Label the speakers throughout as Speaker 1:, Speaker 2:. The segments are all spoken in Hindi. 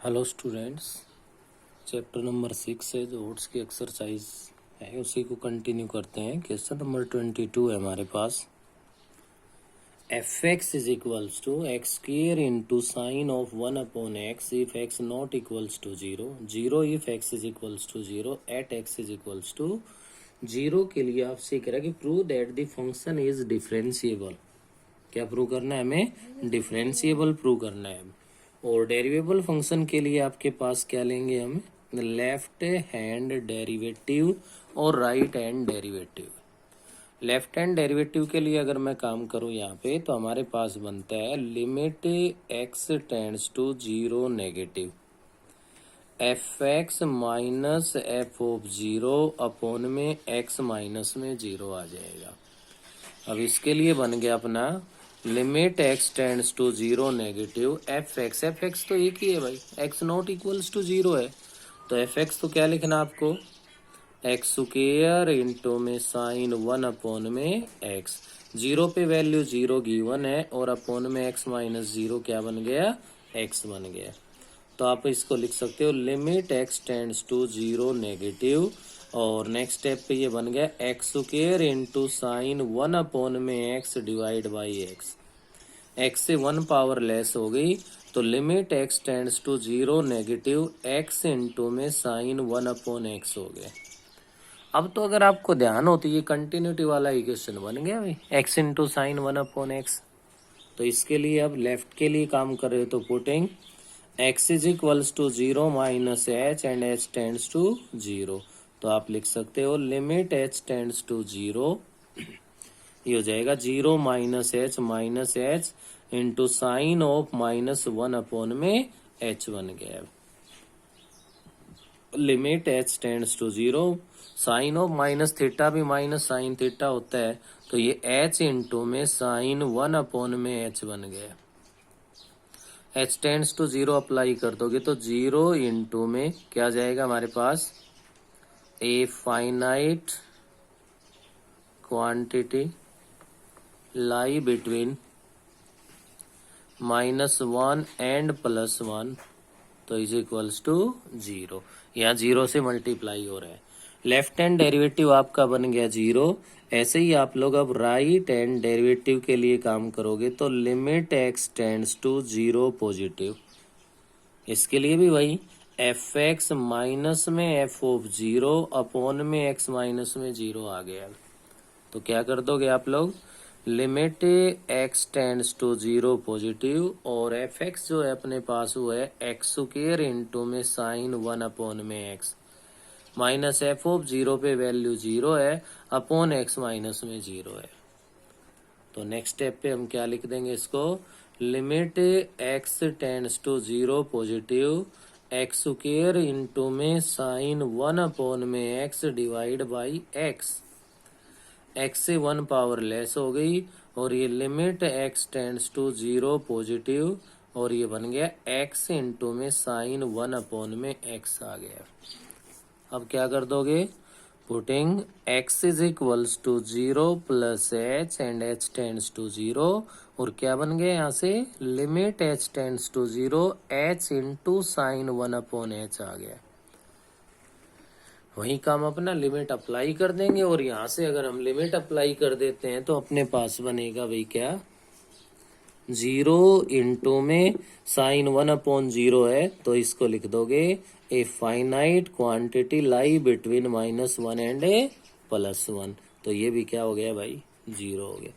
Speaker 1: हेलो स्टूडेंट्स, चैप्टर नंबर 6 है जो ओट्स की एक्सरसाइज है उसी को कंटिन्यू करते हैं। क्वेश्चन नंबर 22 है हमारे पास। F X is equals to X square into sine of 1/x if X not equals to zero if X is equals to zero at X is equals to zero के लिए आपसे कह रहा है कि prove that the function is differentiable. क्या प्रूव करना है हमें? डिफरेंशिएबल प्रूव करना है। और डेरिवेबल फंक्शन के लिए आपके पास क्या लेंगे हम? लेफ्ट हैंड डेरिवेटिव और right hand derivative. Left hand derivative के लिए अगर मैं काम करूं यहाँ पे तो हमारे पास बनता है limit x tends to zero negative f x minus f of zero upon में एक्स माइनस में जीरो आ जाएगा। अब इसके लिए बन गया अपना limit x tends to zero negative f x तो एक ही है भाई, x not equals to zero है तो एफ एक्स तो क्या लिखना आपको? एक्स स्क्वेयर इंटू में साइन 1 में एक्स। जीरो पे वैल्यू जीरो गिवन है और अपॉन में एक्स माइनस जीरो क्या बन गया? एक्स बन गया। तो आप इसको लिख सकते हो limit x tends to zero negative और नेक्स्ट स्टेप पे ये बन गया एक्स स्क्वेयर इंटू साइन 1 में x divide by x. X से 1 पावर लेस हो गई तो limit x tends to zero negative x into में साइन 1/x हो गया। अब तो अगर आपको ध्यान हो तो ये कंटिन्यूटी वाला इक्वेशन बन गया भाई, एक्स इंटू साइन 1/x। तो इसके लिए अब लेफ्ट के लिए काम कर रहे हो तो putting x is equals to zero minus H and h tends to zero. तो आप लिख सकते हो limit h tends to zero, ये हो जाएगा zero minus h into sine of -1 में h बन गया। Limit h tends to zero, sine of minus theta भी माइनस साइन थीटा होता है तो ये h इंटू में साइन 1 में h बन गया। h tends to zero apply कर दोगे तो जीरो इंटू में क्या जाएगा हमारे पास? A finite quantity lie between -1 and +1 तो इज इक्वल्स टू जीरो। यहाँ जीरो से मल्टीप्लाई हो रहा है। लेफ्ट हैंड डेरिवेटिव आपका बन गया जीरो। ऐसे ही आप लोग अब राइट हैंड डेरिवेटिव के लिए काम करोगे तो limit x tends to zero positive. इसके लिए भी वही एफ एक्स माइनस में एफ ऑफ जीरो अपॉन में एक्स माइनस में जीरो आ गया। तो क्या कर दोगे आप लोग? Limit x tends to zero positive और एफ एक्स जो है अपने पास वो है एक्स स्क्वेयर इंटू में साइन 1 में x minus f of zero पे वैल्यू जीरो है अपॉन एक्स माइनस में जीरो है। तो नेक्स्ट स्टेप पे हम क्या लिख देंगे इसको? Limit x tends to zero positive x square into में साइन 1 में x divide by x. X से 1 पावर लेस हो गई और ये limit x tends to zero positive और ये बन गया एक्स इंटू में साइन 1 में एक्स आ गया। अब क्या कर दोगे? Putting x is equals to zero plus h and h tends to zero और क्या बन गया यहाँ से? Limit h tends to zero h into sine 1/h आ गया। वही काम अपना लिमिट अप्लाई कर देंगे और यहाँ से अगर हम लिमिट अप्लाई कर देते हैं तो अपने पास बनेगा भाई क्या? जीरो इंटू में साइन 1/0 है तो इसको लिख दोगे ए finite quantity lie between -1 and +1। तो ये भी क्या हो गया भाई? जीरो हो गया।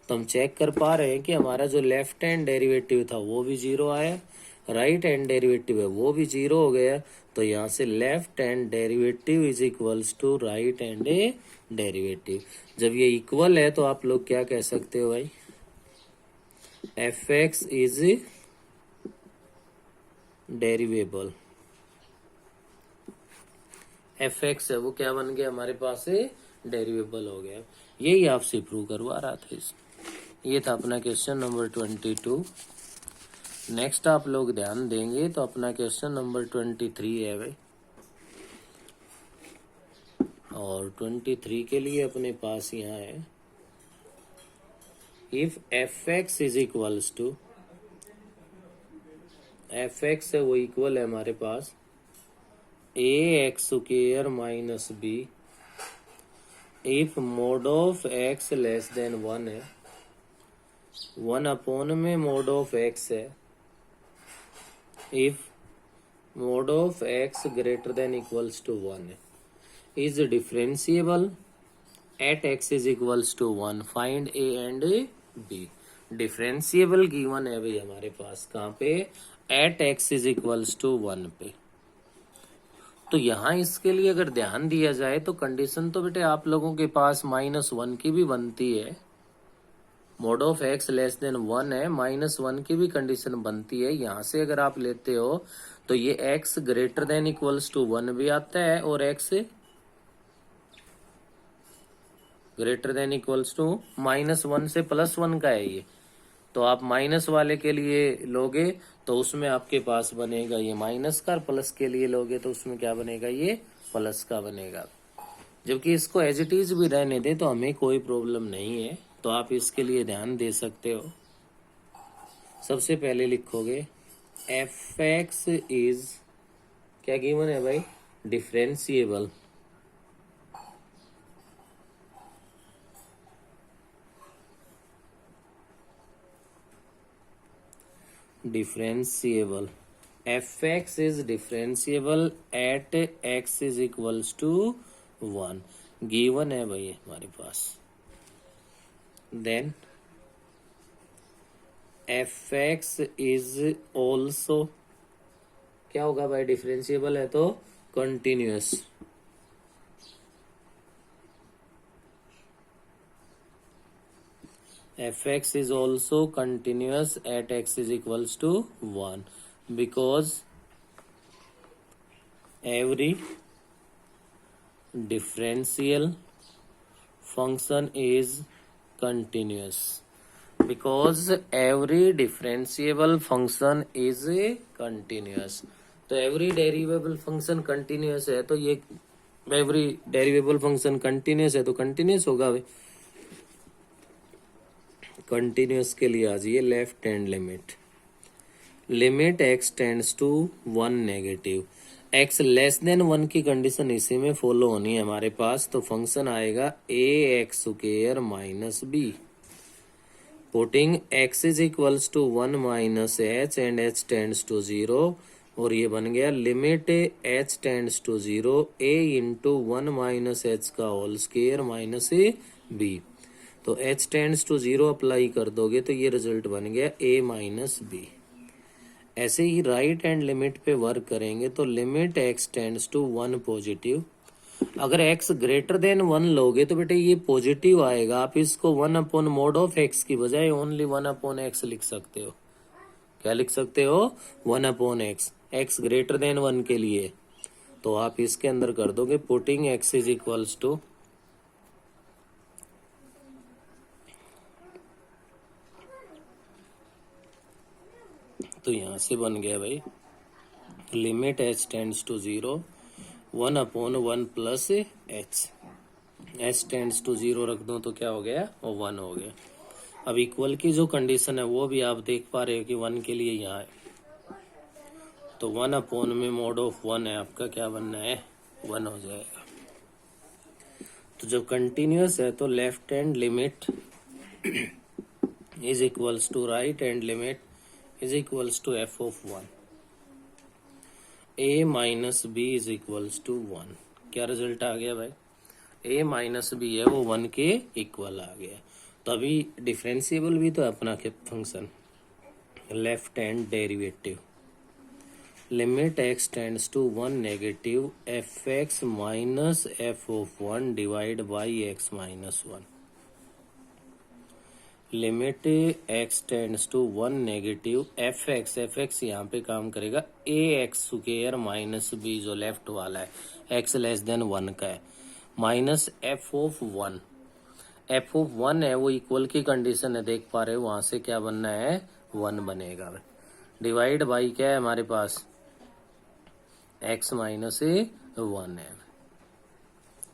Speaker 1: तो हम चेक कर पा रहे हैं कि हमारा जो लेफ्ट हैंड डेरिवेटिव था वो भी जीरो आया, राइट हैंड डेरिवेटिव है वो भी जीरो हो गया। तो यहाँ से left hand derivative is equals to right hand derivative. जब ये इक्वल है तो आप लोग क्या कह सकते हो भाई? F X is derivable. F X है वो क्या बन गया हमारे पास से? डेरिवेबल हो गया। यही आपसे प्रूव करवा रहा था इस। ये था अपना क्वेश्चन नंबर 22। नेक्स्ट आप लोग ध्यान देंगे तो अपना क्वेश्चन नंबर 23 है भाई। और 23 के लिए अपने पास यहाँ है if F X is equals to F X है वो इक्वल है हमारे पास A x square minus B if mod of X less than 1 है 1 अपॉन में मोड ऑफ एक्स है if mod of X greater than equals to 1 है is differentiable at x is equals to 1 find a and b differentiable given है भाई हमारे पास कहाँ पे at x is equals to 1 पे। तो यहाँ इसके लिए अगर ध्यान दिया जाए तो कंडीशन तो बेटे आप लोगों के पास -1 की भी बनती है mode of X less than 1 है -1 की भी कंडीशन बनती है। यहाँ से अगर आप लेते हो तो ये x greater than equals to 1 भी आता है और x greater than equals to -1 से +1 का है ये। तो आप माइनस वाले के लिए लोगे तो उसमें आपके पास बनेगा ये माइनस का, और प्लस के लिए लोगे तो उसमें क्या बनेगा ये प्लस का बनेगा। जबकि इसको एज इट इज भी रहने दे तो हमें कोई प्रॉब्लम नहीं है, तो आप इसके लिए ध्यान दे सकते हो। सबसे पहले लिखोगे एफ एक्स इज क्या गिवन है भाई differentiable differentiable fx is differentiable at x is equals to 1 given है भाई हमारे पास। देन fx is also क्या होगा भाई डिफरेंशिएबल है तो continuous. fx is also continuous at x is equals to 1 because every differential function is continuous because every differentiable function is continuous। तो every derivable function continuous है तो ये every derivable function continuous है तो continuous होगा भाई। कंटिन्यूस के लिए आ जाइए left hand limit x tends to 1 negative x less than 1 की कंडीशन इसी में फॉलो होनी है हमारे पास। तो फंक्शन आएगा A x square minus B putting x is equals to 1 minus H and h tends to 0 और ये बन गया limit h tends to 0 a into 1 minus H का होल स्क्वायर माइनस b। तो h टेंड्स टू 0 अप्लाई कर दोगे तो ये रिजल्ट बन गया a माइनस बी। ऐसे ही राइट हैंड लिमिट पे वर्क करेंगे तो लिमिट x टेंड्स टू 1 पॉजिटिव अगर x ग्रेटर देन 1 लोगे तो बेटे ये पॉजिटिव आएगा। आप इसको 1 अपॉन मोड ऑफ x की बजाय ओनली 1 अपॉन x लिख सकते हो। क्या लिख सकते हो 1 अपॉन x ग्रेटर देन 1 के लिए। तो आप इसके अंदर कर दोगे putting x is equals to तो यहां से बन गया भाई limit h tends to 0 1 upon 1 plus h tends to 0 रख दो तो क्या हो गया और 1 हो गया। अब इक्वल की जो कंडीशन है वो भी आप देख पा रहे हो कि 1 के लिए यहाँ है तो 1 अपॉन में मोड ऑफ 1 है आपका क्या बनना है 1 हो जाएगा। तो जब कंटिन्यूअस है तो left hand limit is equals to right hand limit is equals to f of 1 a minus b is equals to 1। क्या रिजल्ट आ गया भाई a माइनस बी है वो 1 के इक्वल आ गया। तो अभी डिफरेंशिएबल भी तो अपना के function left hand derivative limit x tends to 1 negative f x minus f of 1 divide by x minus 1 limit x tends to 1 negative f x यहाँ पे काम करेगा a x square minus b जो लेफ्ट वाला है x लेस देन 1 का है माइनस एफ ऑफ 1 है वो इक्वल की कंडीशन है देख पा रहे हो वहां से क्या बनना है 1 बनेगा डिवाइड बाई क्या है हमारे पास x माइनस 1 है।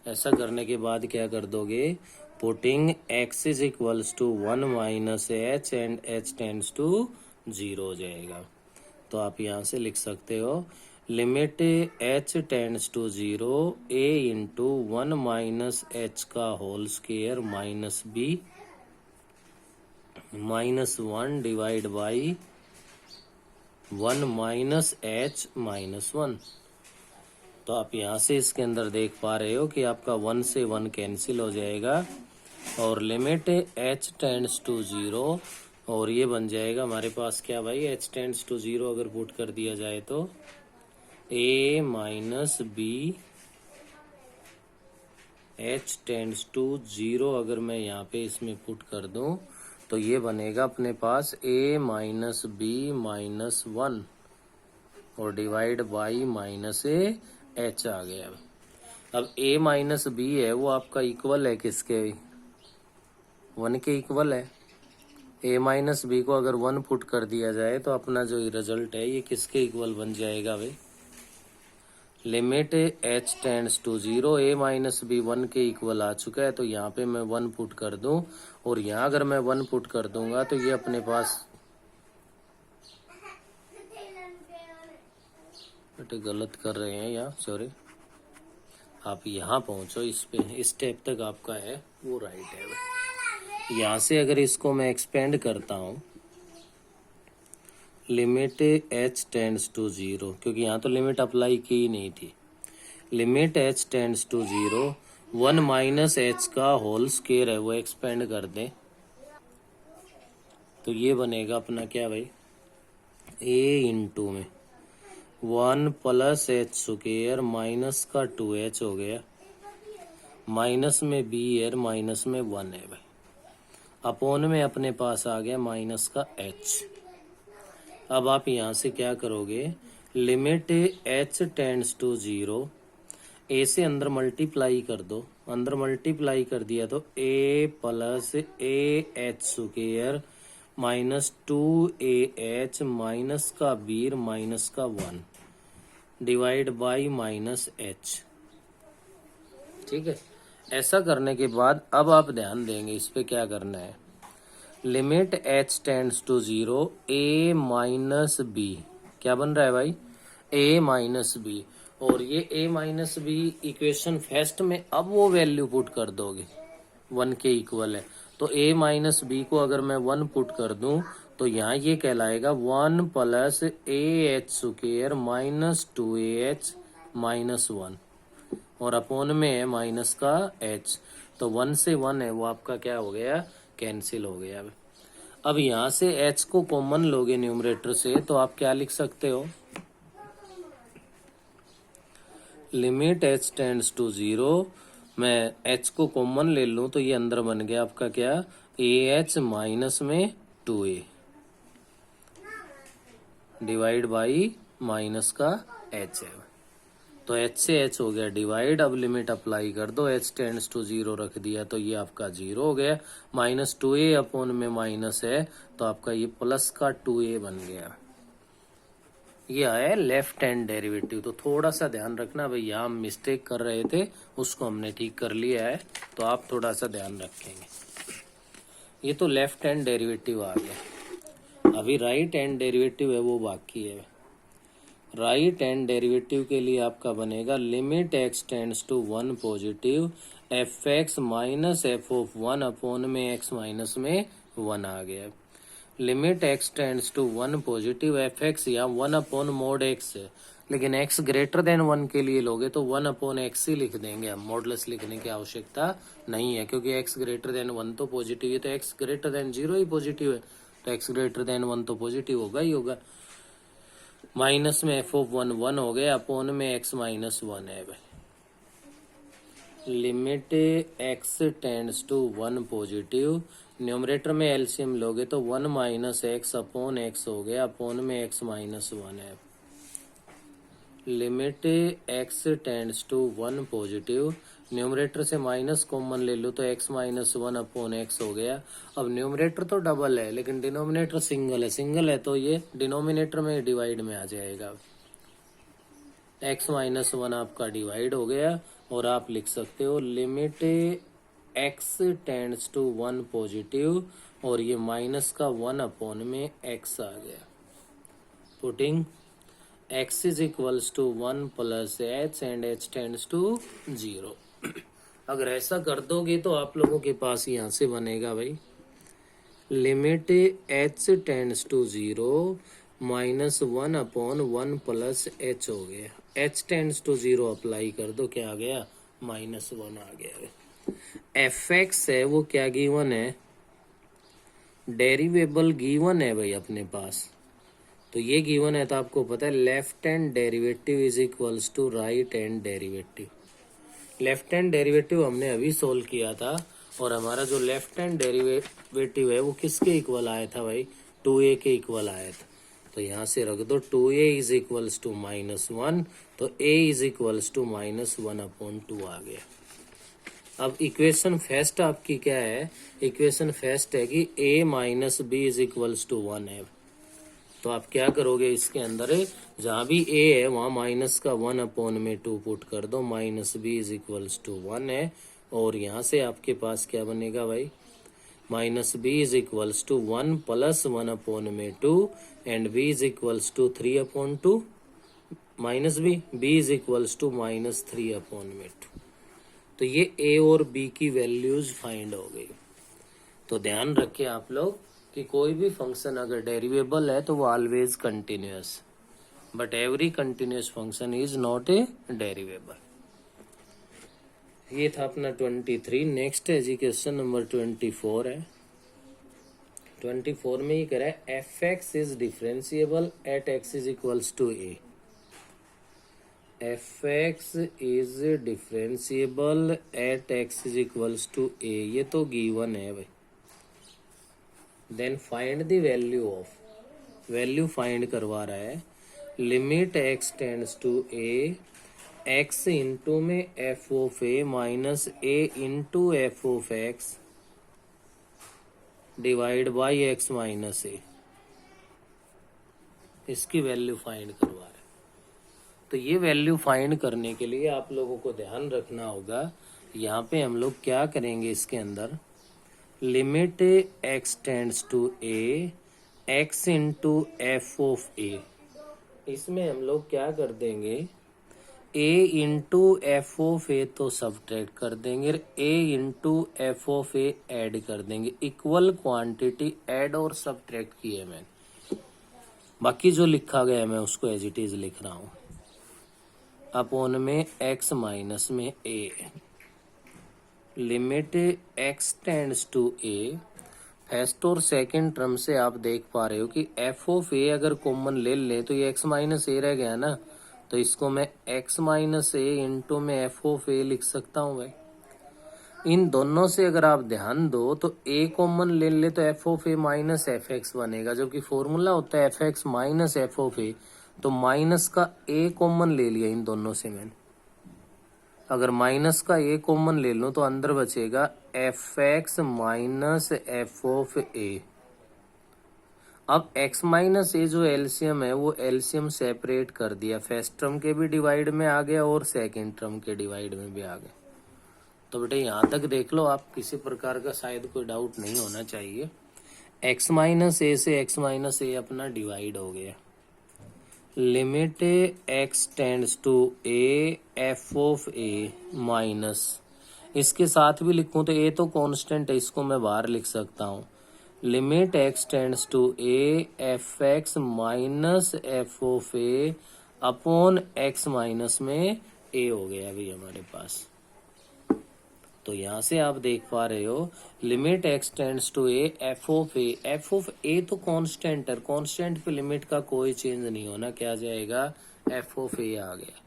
Speaker 1: ऐसा करने के बाद क्या कर दोगे putting x is equals to 1 minus H and h tends to 0 हो जाएगा। तो आप यहाँ से लिख सकते हो limit h tends to 0 a into 1 minus H का whole square minus b minus 1 divide by 1 minus H minus 1। तो आप यहाँ से इसके अंदर देख पा रहे हो कि आपका 1 से 1 कैंसिल हो जाएगा और लिमिट h टेंड्स टू 0 और ये बन जाएगा हमारे पास क्या भाई, h टेंड्स टू 0 अगर पुट कर दिया जाए तो a minus b h tends to 0 अगर मैं यहाँ पे इसमें पुट कर दूं तो ये बनेगा अपने पास a माइनस बी माइनस 1 और divide by minus A h आ गया। अब a माइनस बी है वो आपका इक्वल है किसके, 1 के इक्वल है। a माइनस बी को अगर 1 पुट कर दिया जाए तो अपना जो रिजल्ट है ये किसके इक्वल बन जाएगा भाई, limit h tends to 0 a minus b 1 के इक्वल आ चुका है। तो यहाँ पे मैं 1 पुट कर दूं और यहाँ अगर मैं 1 पुट कर दूंगा तो ये अपने पास बेटे गलत कर रहे हैं यहाँ, सॉरी। आप यहाँ पहुंचो, इस पे इस स्टेप तक आपका है वो राइट है भाई। यहाँ से अगर इसको मैं एक्सपेंड करता हूँ लिमिट h टेंड्स टू 0, क्योंकि यहाँ तो लिमिट अप्लाई की ही नहीं थी। Limit h tends to 0 1 minus H का होल स्क्वायर है वो एक्सपेंड कर दें तो ये बनेगा अपना क्या भाई, a इंटू में 1 प्लस एच स्क्वायर माइनस का 2h हो गया, माइनस में b है, माइनस में 1 है भाई, अपॉन में अपने पास आ गया माइनस का h। अब आप यहाँ से क्या करोगे, limit h tends to 0 a से अंदर मल्टीप्लाई कर दो, अंदर मल्टीप्लाई कर दिया तो a plus A H square minus 2ah minus का b माइनस का 1 डिवाइड बाई माइनस h। ठीक है, ऐसा करने के बाद अब आप ध्यान देंगे इस पे क्या करना है, limit h tends to 0 a minus b, क्या बन रहा है भाई, a माइनस बी, और ये a minus b equation first में अब वो वैल्यू पुट कर दोगे 1 के इक्वल है। तो a माइनस बी को अगर मैं 1 पुट कर दूं तो यहाँ ये कहलाएगा 1 plus A H square minus 2ah minus 1 और अपॉन में है माइनस का h। तो 1 से 1 है वो आपका क्या हो गया, कैंसिल हो गया। अब यहाँ से h को कॉमन लोगे न्यूमरेटर से तो आप क्या लिख सकते हो, लिमिट h टेंड्स टू 0 मैं h को कॉमन ले लूं तो ये अंदर बन गया आपका क्या, ah माइनस में 2a डिवाइड बाई माइनस का h है। तो h से h हो गया डिवाइड, अब लिमिट अप्लाई कर दो, h टेंड्स टू 0 रख दिया तो ये आपका 0 हो गया, माइनस 2a अपॉन में माइनस है तो आपका ये प्लस का 2a बन गया। ये आया लेफ्ट हैंड डेरिवेटिव। तो थोड़ा सा ध्यान रखना भाई, यहाँ हम मिस्टेक कर रहे थे उसको हमने ठीक कर लिया है, तो आप थोड़ा सा ध्यान रखेंगे। ये तो लेफ्ट हैंड डेरिवेटिव आ गया, अभी राइट हैंड डेरिवेटिव है वो बाकी है। राइट हैंड डेरिवेटिव के लिए आपका बनेगा limit x tends to 1 positive f x minus f of 1 upon में x माइनस में 1 आ गया। Limit x tends to 1 positive f x या 1 अपॉन मोड x है, लेकिन x ग्रेटर देन 1 के लिए लोगे तो 1 अपॉन x ही लिख देंगे हम, मॉडुलस लिखने की आवश्यकता नहीं है, क्योंकि x ग्रेटर देन 1 तो पॉजिटिव है, तो x ग्रेटर देन 0 ही पॉजिटिव है, तो x ग्रेटर देन 1 तो पॉजिटिव होगा ही होगा। माइनस में एफ ऑफ 1 1 हो गया, अपॉन में x माइनस 1 है भाई। Limit x tends to 1 positive, numerator में एलसीएम लोगे तो 1 माइनस एक्स अपॉन एक्स हो गया, अपॉन में x माइनस 1 है। Limit x tends to 1 positive, numerator से माइनस कॉमन ले लो तो x माइनस 1 अपॉन एक्स हो गया। अब न्यूमरेटर तो डबल है लेकिन डिनोमिनेटर सिंगल है, सिंगल है तो ये डिनोमिनेटर में डिवाइड में आ जाएगा, x माइनस 1 आपका डिवाइड हो गया और आप लिख सकते हो limit x tends to 1 positive और ये माइनस का 1 अपॉन में x आ गया। Putting x is equals to 1 plus h and h tends to 0। अगर ऐसा कर दोगे तो आप लोगों के पास यहाँ से बनेगा भाई limit h tends to 0 -1 upon 1 plus h हो गया। h टेंड्स टू 0 अप्लाई कर दो, क्या आ गया -1 आ गया। fx है वो क्या गिवन है, डेरिवेबल गिवन है भाई अपने पास। तो ये गिवन है तो आपको पता है left hand derivative is equals to right hand derivative. Left hand derivative हमने अभी सोल्व किया था और हमारा जो लेफ्ट हैंड डेरिवेटिव है वो किसके इक्वल आया था भाई, 2a के इक्वल आया था। तो यहाँ से रख दो 2a इज इक्वल्स टू -1, तो a इज इक्वल्स टू -1/2 आ गया। अब इक्वेशन फर्स्ट आपकी क्या है, इक्वेशन फर्स्ट है कि a minus b is equals to 1 है। तो आप क्या करोगे, इसके अंदर जहां भी a है वहां माइनस का 1/2 पुट कर दो, minus b is equals to 1 है। और यहाँ से आपके पास क्या बनेगा भाई, minus b is equals to 1 plus 1/2 and b is equals to 3/2 minus b is equals to -3/2। तो ये a और b की वैल्यूज फाइंड हो गई। तो ध्यान रखें आप लोग कि कोई भी फंक्शन अगर डेरिवेबल है तो वो always continuous, but every continuous function is not a derivable. ये था अपना 23। नेक्स्ट एजुकेशन नंबर 24 है। 24 में ये कह रहा है F X is differentiable at X is equals to A. F X is differentiable at X is equals to A, ये तो गिवन है भाई। Then find the value of, value find करवा रहा है limit x tends to a, x into में f of a minus a into f of x divide by x minus a, इसकी वैल्यू फाइंड करवा रहा है। तो ये वैल्यू फाइंड करने के लिए आप लोगों को ध्यान रखना होगा, यहाँ पे हम लोग क्या करेंगे, इसके अंदर limit x tends to a, x into f of a, इसमें हम लोग क्या कर देंगे, a into f of a तो सब्ट्रैक्ट कर देंगे, a into f of a add कर देंगे। इक्वल क्वांटिटी ऐड और सब्ट्रैक्ट की है मैंने, बाकी जो लिखा गया है मैं उसको एज इट इज लिख रहा हूँ। अपॉन में x माइनस में a, limit x tends to a, first और सेकंड टर्म से आप देख पा रहे हो कि f ऑफ a अगर कॉमन ले ले तो ये x माइनस a रह गया ना, तो इसको मैं x माइनस a इंटू में f ऑफ a लिख सकता हूँ भाई। इन दोनों से अगर आप ध्यान दो तो a कॉमन ले ले तो f of a minus F x बनेगा, जबकि फॉर्मूला होता है F x minus f of a, तो माइनस का a कॉमन ले लिया इन दोनों से मैंने। अगर माइनस का a कॉमन ले लो तो अंदर बचेगा F x minus f of a। अब x माइनस a जो एलसीएम है वो एलसीएम सेपरेट कर दिया, फर्स्ट टर्म के भी डिवाइड में आ गया और सेकंड टर्म के डिवाइड में भी आ गया। तो बेटे यहाँ तक देख लो आप, किसी प्रकार का शायद कोई डाउट नहीं होना चाहिए। x माइनस a से x माइनस a अपना डिवाइड हो गया। Limit x tends to a f of a minus, इसके साथ भी लिखूं तो a तो कांस्टेंट है, इसको मैं बाहर लिख सकता हूँ। Limit x tends to a f x minus f of a upon x minus में a हो गया अभी हमारे पास। तो यहाँ से आप देख पा रहे हो limit x tends to a f of a तो कांस्टेंट है, कांस्टेंट पे लिमिट का कोई चेंज नहीं होना, क्या जाएगा एफ ऑफ a आ गया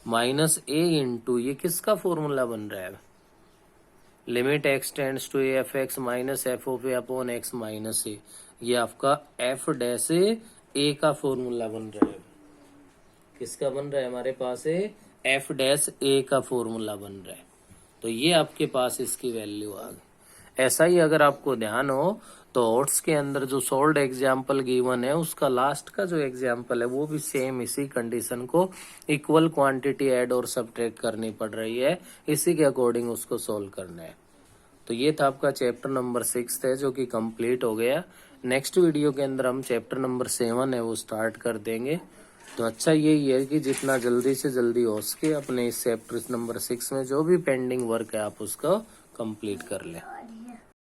Speaker 1: माइनस a इंटू, ये किसका फॉर्मूला बन रहा है, limit x tends to a f x minus f of a upon x minus a, ये आपका f डैश a का फॉर्मूला बन रहा है। किसका बन रहा है हमारे पास है, f डैश a का फॉर्मूला बन रहा है। तो ये आपके पास इसकी वैल्यू आ गई। ऐसा ही अगर आपको ध्यान हो तो ओट्स के अंदर जो सोल्ड एग्जाम्पल गिवन है उसका लास्ट का जो एग्जाम्पल है वो भी सेम इसी कंडीशन को इक्वल क्वांटिटी ऐड और सब्ट्रैक्ट करनी पड़ रही है, इसी के अकॉर्डिंग उसको सोल्व करना है। तो ये था आपका चैप्टर नंबर 6 है जो कि कंप्लीट हो गया। नेक्स्ट वीडियो के अंदर हम चैप्टर नंबर 7 है वो स्टार्ट कर देंगे। तो अच्छा यही है कि जितना जल्दी से जल्दी हो सके अपने इस चैप्टर नंबर 6 में जो भी पेंडिंग वर्क है आप उसका कंप्लीट कर लें।